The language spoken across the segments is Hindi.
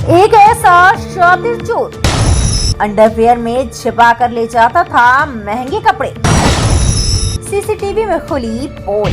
एक ऐसा शातिर चोर अंडरवियर में छिपा कर ले जाता था महंगे कपड़े। सीसीटीवी में खुली पोल।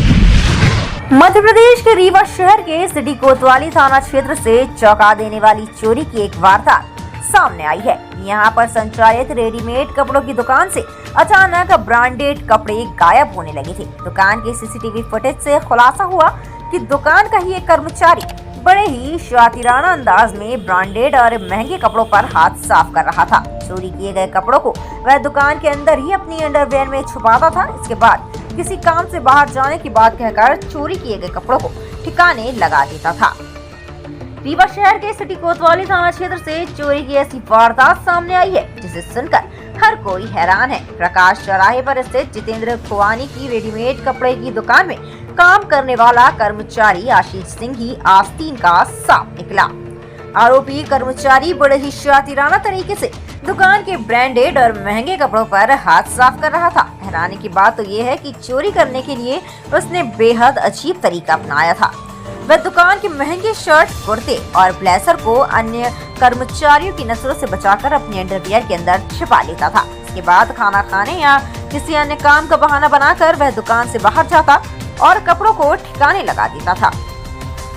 मध्य प्रदेश के रीवा शहर के सिटी कोतवाली थाना क्षेत्र से चौंका देने वाली चोरी की एक वारदात सामने आई है। यहाँ पर संचालित रेडीमेड कपड़ों की दुकान से अचानक ब्रांडेड कपड़े गायब होने लगे थे। दुकान के सीसीटीवी फुटेज से खुलासा हुआ कि दुकान का ही एक कर्मचारी बड़े ही शातिराना अंदाज में ब्रांडेड और महंगे कपड़ों पर हाथ साफ कर रहा था। चोरी किए गए कपड़ों को वह दुकान के अंदर ही अपनी अंडरवियर में छुपाता था। इसके बाद किसी काम से बाहर जाने की बात कहकर चोरी किए गए कपड़ों को ठिकाने लगा देता था। रीवा शहर के सिटी कोतवाली थाना क्षेत्र से चोरी की ऐसी वारदात सामने आई है जिसे सुनकर हर कोई हैरान है। प्रकाश चौराहे पर स्थित जितेंद्र खुवानी की रेडीमेड कपड़े की दुकान में काम करने वाला कर्मचारी आशीष सिंह ही आस्तीन का सांप निकला। आरोपी कर्मचारी बड़े ही शातिराना तरीके से दुकान के ब्रांडेड और महंगे कपड़ों पर हाथ साफ कर रहा था। हैरानी की बात तो ये है कि चोरी करने के लिए उसने बेहद अजीब तरीका अपनाया था। वह दुकान के महंगे शर्ट, कुर्ते और ब्लेजर को अन्य कर्मचारियों की नजरों से बचाकर अपने अंडरवियर के अंदर छिपा लेता था। इसके बाद खाना खाने या किसी अन्य काम का बहाना बनाकर वह दुकान से बाहर जाता और कपड़ों को ठिकाने लगा देता था।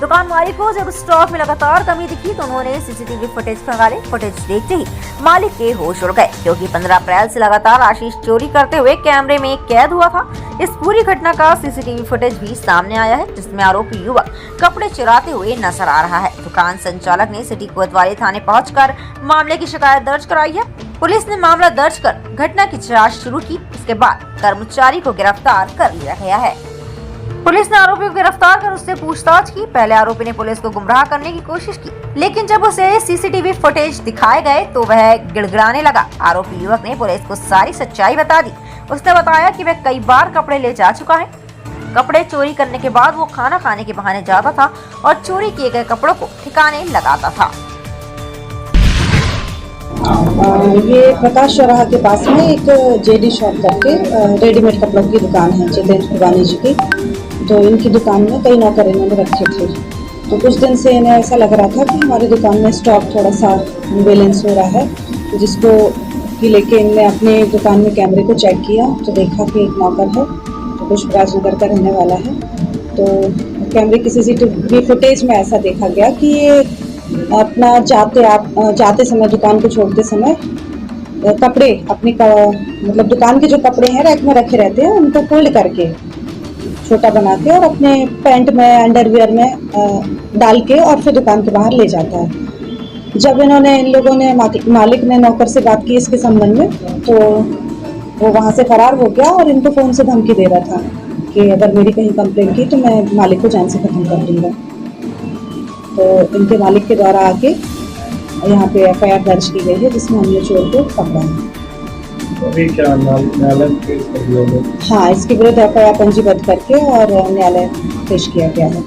दुकान मालिक को जब स्टॉक में लगातार कमी दिखी तो उन्होंने सीसीटीवी फुटेज खंगाले। फुटेज देखते ही मालिक के होश उड़ गए, क्योंकि 15 अप्रैल से लगातार आशीष चोरी करते हुए कैमरे में कैद हुआ था। इस पूरी घटना का सीसीटीवी फुटेज भी सामने आया है, जिसमें आरोपी युवक कपड़े चुराते हुए नजर आ रहा है। दुकान संचालक ने सिटी कोतवाली थाने पहुंचकर मामले की शिकायत दर्ज कराई है। पुलिस ने मामला दर्ज कर घटना की जांच शुरू की। इसके बाद कर्मचारी को गिरफ्तार कर लिया गया है। पुलिस ने आरोपी को गिरफ्तार कर उससे पूछताछ की। पहले आरोपी ने पुलिस को गुमराह करने की कोशिश की, लेकिन जब उसे सीसीटीवी फुटेज दिखाए गए तो वह गिड़गिड़ाने लगा। आरोपी युवक ने पुलिस को सारी सच्चाई बता दी। उसने बताया कि वह कई बार कपड़े ले जा चुका है। कपड़े चोरी करने के बाद वो खाना खाने के बहाने जाता था और चोरी किए गए कपड़ों को ठिकाने लगाता था। ये प्रकाश चौराहा के पास में एक जेडी शॉप करके रेडीमेड कपड़ों की दुकान है जितेंद्र खुवानी जी की। तो इनकी दुकान में कई नौकर इन्होंने रखे थे। तो कुछ दिन से इन्हें ऐसा लग रहा था कि हमारी दुकान में स्टॉक थोड़ा सा बैलेंस हो रहा है, तो जिसको कि लेके इनने अपने दुकान में कैमरे को चेक किया तो देखा कि एक नौकर है तो कुछ राजनगर का रहने वाला है। तो कैमरे की सीसीटीवी फुटेज में ऐसा देखा गया कि ये अपना जाते समय दुकान को छोड़ते समय कपड़े अपने मतलब दुकान के जो कपड़े हैं रैक में रखे रहते हैं उनको फोल्ड करके छोटा बना के और अपने पैंट में अंडरवियर में डाल के और फिर दुकान के बाहर ले जाता है। जब इन लोगों ने मालिक ने नौकर से बात की इसके संबंध में तो वो वहाँ से फरार हो गया और इनको फ़ोन से धमकी दे रहा था कि अगर मेरी कहीं कंप्लेंट की तो मैं मालिक को जान से खत्म कर दूँगा। तो इनके मालिक के द्वारा आके यहाँ पे FIR दर्ज की गई है, जिसमें हमने चोर को पकड़ा है। अभी क्या न्यायालय पेश कर दिया? हाँ, इसके विरुद्ध FIR पंजीबद्ध करके और न्यायालय पेश किया गया है।